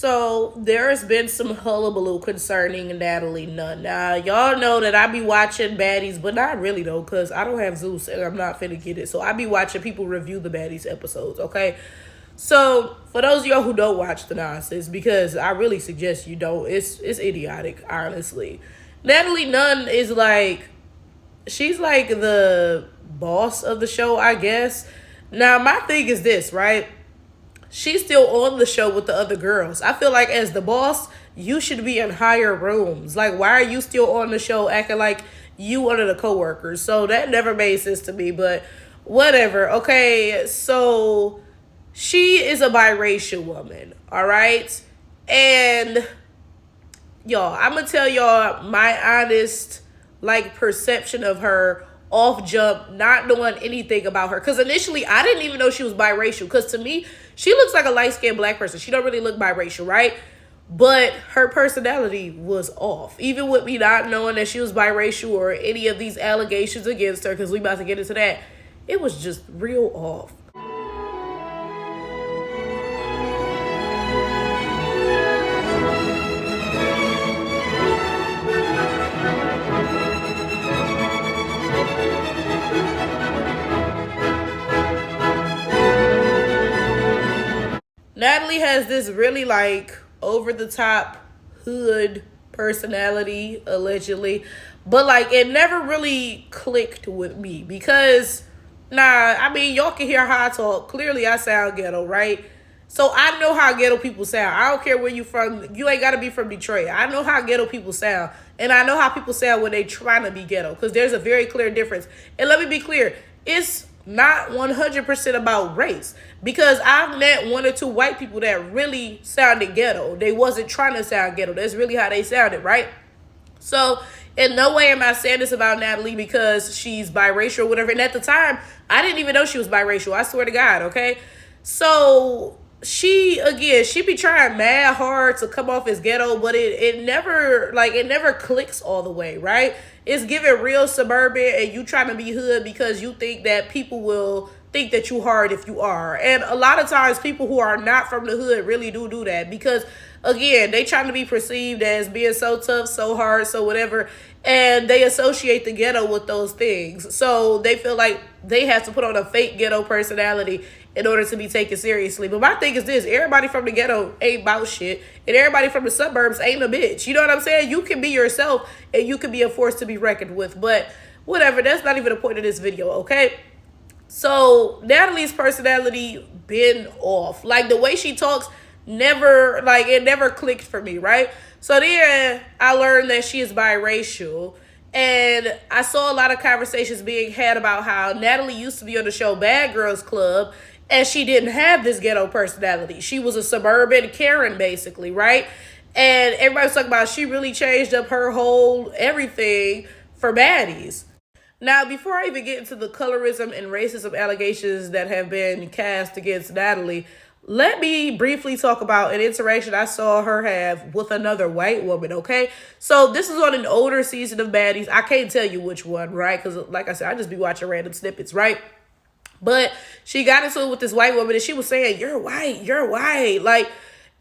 So there's been some hullabaloo concerning Natalie Nunn. Now y'all know that I be watching Baddies, but not really though, cause I don't have Zeus and I'm not finna get it. So I be watching people review the Baddies episodes. Okay, so for those of y'all who don't watch the nonsense, because I really suggest you don't. It's idiotic, honestly. Natalie Nunn is like, she's like the boss of the show, I guess. Now my thing is this, right? She's still on the show with the other girls. I feel like as the boss, you should be in higher rooms. Like, why are you still on the show acting like you one of the coworkers? So that never made sense to me, but whatever. Okay, so she is a biracial woman, all right? And y'all, I'm gonna tell y'all my honest like perception of her off jump, not knowing anything about her. Because initially I didn't even know she was biracial. Because to me, she looks like a light-skinned black person. She don't really look biracial, right? But her personality was off. Even with me not knowing that she was biracial or any of these allegations against her, because we about to get into that, it was just real off. Natalie has this really like over the top hood personality, allegedly. But like it never really clicked with me because I mean y'all can hear how I talk. Clearly I sound ghetto, right? So I know how ghetto people sound. I don't care where you from. You ain't gotta be from Detroit. I know how ghetto people sound. And I know how people sound when they trying to be ghetto. Because there's a very clear difference. And let me be clear. It's not 100% about race. Because I've met one or two white people that really sounded ghetto. They wasn't trying to sound ghetto. That's really how they sounded, right? So in no way am I saying this about Natalie because she's biracial or whatever. And at the time, I didn't even know she was biracial. I swear to God, okay? So she be trying mad hard to come off as ghetto, but it never clicks all the way, right? It's giving real suburban and you trying to be hood because you think that people will think that you hard if you are. And a lot of times people who are not from the hood really do that because again, they trying to be perceived as being so tough, so hard, so whatever, and they associate the ghetto with those things. So they feel like they have to put on a fake ghetto personality in order to be taken seriously. But my thing is this, everybody from the ghetto ain't about shit, and everybody from the suburbs ain't a bitch. You know what I'm saying? You can be yourself, and you can be a force to be reckoned with. But whatever, that's not even the point of this video, okay? So Natalie's personality been off. Like the way she talks, it never clicked for me, right? So then I learned that she is biracial. And I saw a lot of conversations being had about how Natalie used to be on the show Bad Girls Club and she didn't have this ghetto personality. She was a suburban Karen, basically, right? And everybody was talking about she really changed up her whole everything for Baddies. Now, before I even get into the colorism and racism allegations that have been cast against Natalie, let me briefly talk about an interaction I saw her have with another white woman, okay? So this is on an older season of Baddies. I can't tell you which one, right? Because like I said, I just be watching random snippets, right? But she got into it with this white woman and she was saying, you're white. Like,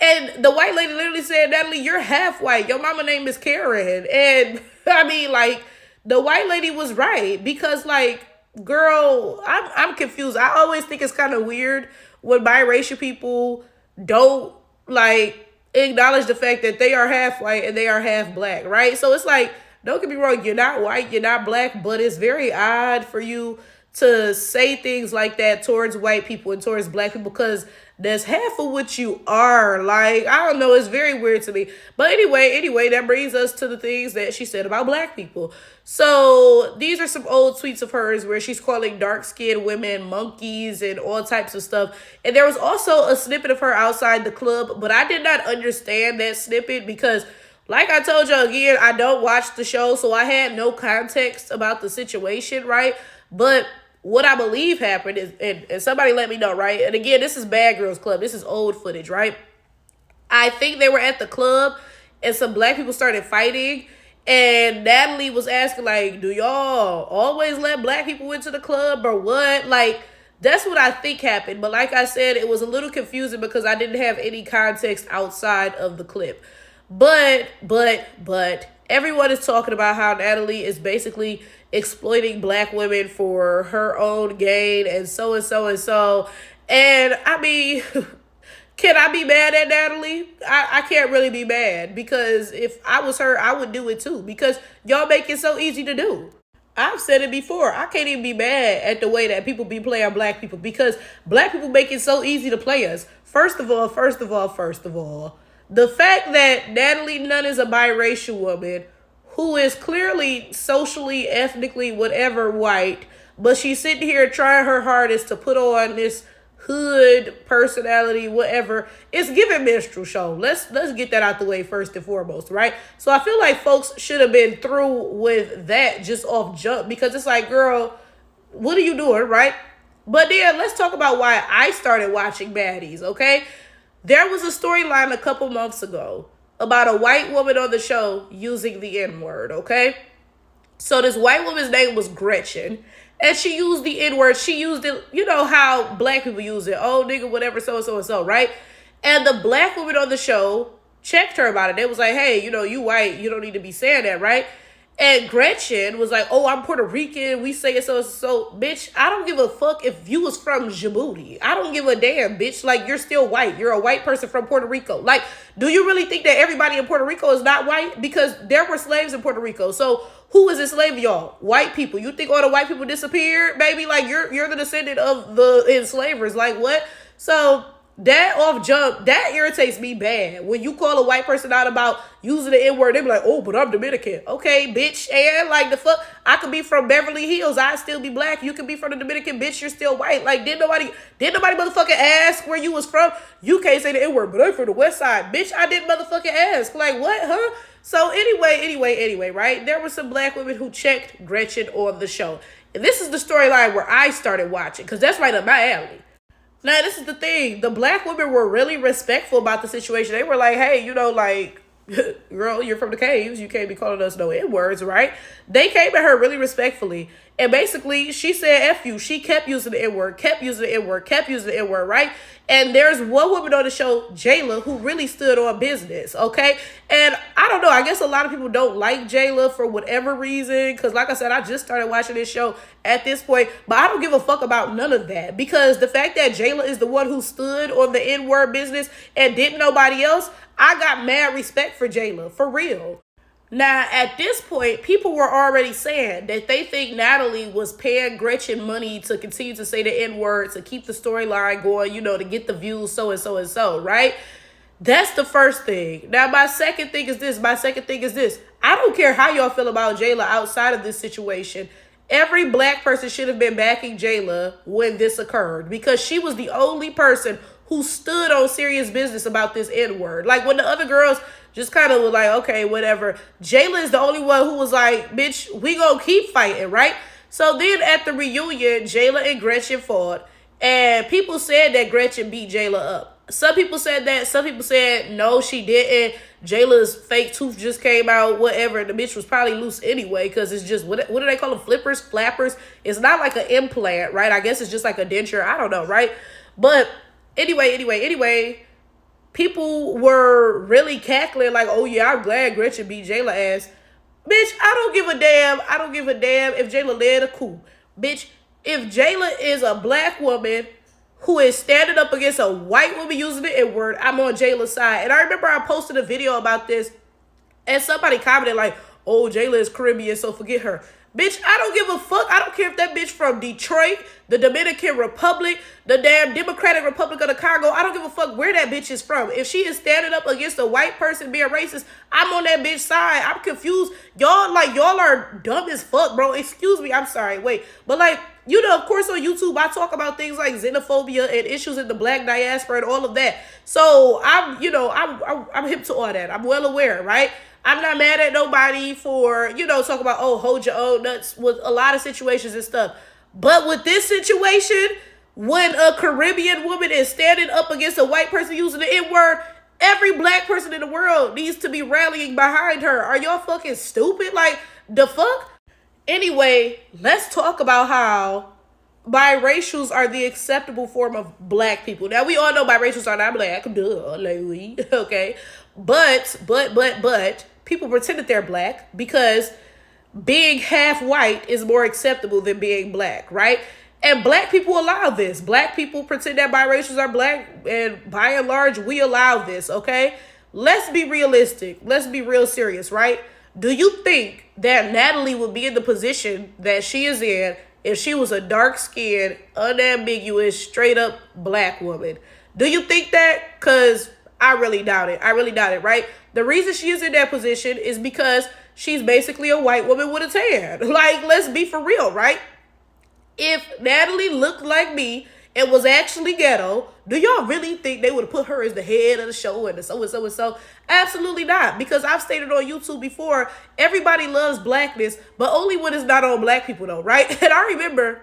and the white lady literally said, Natalie, you're half white. Your mama name is Karen. And I mean, like, the white lady was right because, like, girl, I'm confused. I always think it's kind of weird when biracial people don't, like, acknowledge the fact that they are half white and they are half black, right? So it's like, don't get me wrong, you're not white, you're not black, but it's very odd for you to say things like that towards white people and towards black people because that's half of what you are. Like, I don't know, it's very weird to me. But anyway, that brings us to the things that she said about black people. So these are some old tweets of hers where she's calling dark-skinned women monkeys and all types of stuff. And there was also a snippet of her outside the club, but I did not understand that snippet because, like I told you again, I don't watch the show, so I had no context about the situation, right? But what I believe happened is, and somebody let me know, right? And again, this is Bad Girls Club. This is old footage, right? I think they were at the club and some black people started fighting. And Natalie was asking, like, do y'all always let black people into the club or what? Like, That's what I think happened. But like I said, it was a little confusing because I didn't have any context outside of the clip. But everyone is talking about how Natalie is basically exploiting black women for her own gain and so and so and so. And I mean, can I be mad at Natalie? I can't really be mad because if I was her, I would do it too because y'all make it so easy to do. I've said it before. I can't even be mad at the way that people be playing black people because black people make it so easy to play us. First of all, the fact that Natalie Nunn is a biracial woman who is clearly socially, ethnically, whatever white, but she's sitting here trying her hardest to put on this hood personality, whatever. It's giving minstrel show. Let's get that out the way first and foremost, right? So I feel like folks should have been through with that just off jump because it's like, girl, what are you doing, right? But then let's talk about why I started watching Baddies, okay? There was a storyline a couple months ago about a white woman on the show using the N-word, okay? So this white woman's name was Gretchen. And she used the N-word. She used it, you know how black people use it. Oh, nigga, whatever, so and so and so, right? And the black woman on the show checked her about it. They was like, hey, you know, you white. You don't need to be saying that, right? And Gretchen was like, oh, I'm Puerto Rican. We say it so and so. Bitch, I don't give a fuck if you was from Djibouti. I don't give a damn, bitch. Like, you're still white. You're a white person from Puerto Rico. Like, do you really think that everybody in Puerto Rico is not white? Because there were slaves in Puerto Rico. So who is enslaved, y'all? White people. You think all the white people disappeared, baby? Like, you're the descendant of the enslavers. Like, what? So that off jump, that irritates me bad. When you call a white person out about using the N-word, they be like, oh, but I'm Dominican. Okay, bitch. And like the fuck, I could be from Beverly Hills. I still be black. You could be from the Dominican, bitch. You're still white. Like, did nobody motherfucking ask where you was from? You can't say the N-word, but I'm from the west side. Bitch, I didn't motherfucking ask. Like, what, huh? So anyway, right? There were some black women who checked Gretchen on the show. And this is the storyline where I started watching, because that's right up my alley. Now, this is the thing. The black women were really respectful about the situation. They were like, hey, you know, like, girl, you're from the caves. You can't be calling us no N-words, right? They came at her really respectfully. And basically, she said, F you. She kept using the N-word, kept using the N-word, kept using the N-word, right? And there's one woman on the show, Jayla, who really stood on business, okay? And I don't know. I guess a lot of people don't like Jayla for whatever reason. Because like I said, I just started watching this show at this point. But I don't give a fuck about none of that. Because the fact that Jayla is the one who stood on the N-word business and didn't nobody else, I got mad respect for Jayla, for real. Now, at this point, people were already saying that they think Natalie was paying Gretchen money to continue to say the N-word, to keep the storyline going, you know, to get the views, so and so and so, right? That's the first thing. Now, my second thing is this. I don't care how y'all feel about Jayla outside of this situation. Every black person should have been backing Jayla when this occurred because she was the only person who stood on serious business about this N-word. Like, when the other girls just kind of were like, okay, whatever. Jayla is the only one who was like, bitch, we gonna keep fighting, right? So then at the reunion, Jayla and Gretchen fought. And people said that Gretchen beat Jayla up. Some people said that. Some people said, no, she didn't. Jayla's fake tooth just came out, whatever. The bitch was probably loose anyway because it's just, what do they call them? Flappers? It's not like an implant, right? I guess it's just like a denture. I don't know, right? But anyway, people were really cackling like, oh yeah, I'm glad Gretchen beat Jayla ass. Bitch, I don't give a damn if Jayla led a coup. Bitch, if Jayla is a black woman who is standing up against a white woman using the N-word, I'm on Jayla's side. And I remember I posted a video about this and somebody commented like, oh, Jayla is Caribbean, so forget her. Bitch, I don't give a fuck. I don't care if that bitch from Detroit, the Dominican Republic, the damn Democratic Republic of the Congo. I don't give a fuck where that bitch is from. If she is standing up against a white person being racist, I'm on that bitch side. I'm confused. Y'all are dumb as fuck, bro. Excuse me. I'm sorry. Wait. But like, you know, of course on YouTube, I talk about things like xenophobia and issues in the black diaspora and all of that. So I'm hip to all that. I'm well aware, right? I'm not mad at nobody for, you know, talking about, oh, hold your own nuts with a lot of situations and stuff. But with this situation, when a Caribbean woman is standing up against a white person using the N-word, every black person in the world needs to be rallying behind her. Are y'all fucking stupid? Like, the fuck? Anyway, let's talk about how biracials are the acceptable form of black people. Now we all know biracials are not black, duh, like we, okay. But people pretend that they're black because being half white is more acceptable than being black, right? And black people allow this. Black people pretend that biracials are black, and by and large, we allow this, okay? Let's be realistic. Let's be real serious, right? Do you think that Natalie would be in the position that she is in if she was a dark-skinned, unambiguous, straight-up black woman? Do you think that? Because I really doubt it. I really doubt it, right? The reason she is in that position is because she's basically a white woman with a tan. Like, let's be for real, right? If Natalie looked like me and was actually ghetto, do y'all really think they would have put her as the head of the show and the so? Absolutely not. Because I've stated on YouTube before, everybody loves blackness, but only when it's not on black people though, right? And I remember,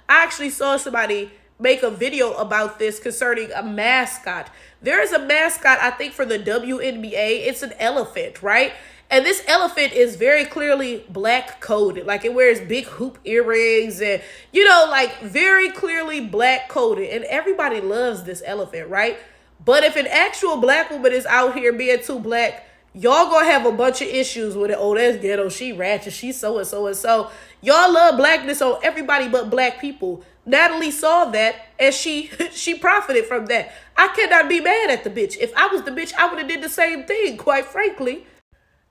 I actually saw somebody make a video about this concerning a mascot. There is a mascot, I think, for the WNBA. It's an elephant, right? And this elephant is very clearly black coded. Like, it wears big hoop earrings and, you know, like very clearly black coded. And everybody loves this elephant, right? But if an actual black woman is out here being too black, y'all gonna have a bunch of issues with it. Oh, that's ghetto. She ratchet. She so and so and so. Y'all love blackness on everybody but black people. Natalie saw that and she profited from that. I cannot be mad at the bitch. If I was the bitch, I would have did the same thing, quite frankly.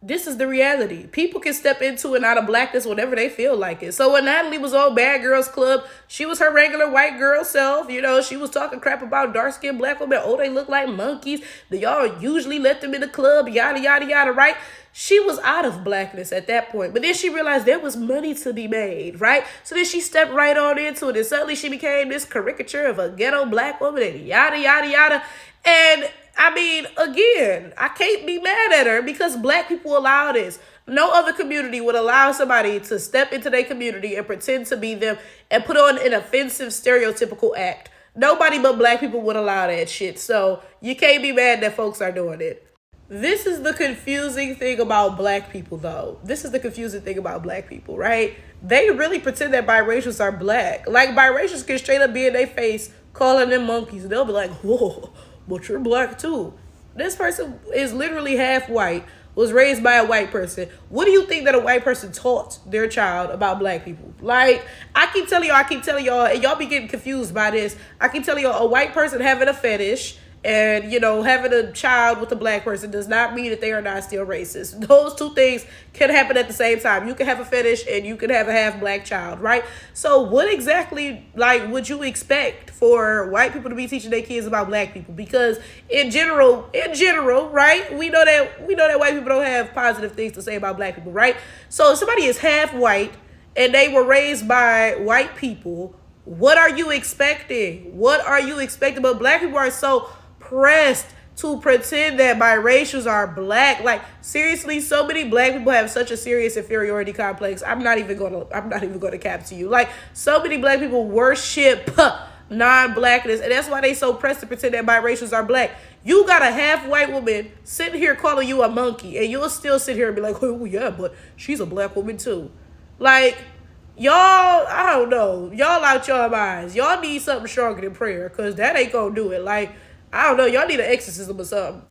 This is the reality. People can step into and out of blackness whenever they feel like it. So when Natalie was on Bad Girls Club, she was her regular white girl self. You know, she was talking crap about dark-skinned black women. Oh, they look like monkeys. Do y'all usually let them in the club? Yada, yada, yada, right? She was out of blackness at that point. But then she realized there was money to be made, right? So then she stepped right on into it. And suddenly she became this caricature of a ghetto black woman and yada, yada, yada. And I mean, again, I can't be mad at her because black people allow this. No other community would allow somebody to step into their community and pretend to be them and put on an offensive, stereotypical act. Nobody but black people would allow that shit. So you can't be mad that folks are doing it. This is the confusing thing about black people, though. This is the confusing thing about black people, right? They really pretend that biracials are black. Like, biracials can straight up be in their face calling them monkeys. And they'll be like, whoa, but you're black too. This person is literally half white, was raised by a white person. What do you think that a white person taught their child about black people? Like, I keep telling y'all, and y'all be getting confused by this. I keep telling y'all, a white person having a fetish and, you know, having a child with a black person does not mean that they are not still racist. Those two things can happen at the same time. You can have a fetish and you can have a half black child, right? So what exactly, like, would you expect for white people to be teaching their kids about black people? Because in general, right, we know that white people don't have positive things to say about black people, right? So if somebody is half white and they were raised by white people, what are you expecting? What are you expecting? But black people are so pressed to pretend that biracials are black. Like, seriously, so many black people have such a serious inferiority complex. I'm not even gonna cap to you. Like, so many black people worship non-blackness, and that's why they so pressed to pretend that biracials are black. You got a half white woman sitting here calling you a monkey, and you'll still sit here and be like, oh yeah, but she's a black woman too. Like, y'all, I don't know. Y'all out your minds. Y'all need something stronger than prayer, because that ain't gonna do it. Like, I don't know. Y'all need an exorcism or something.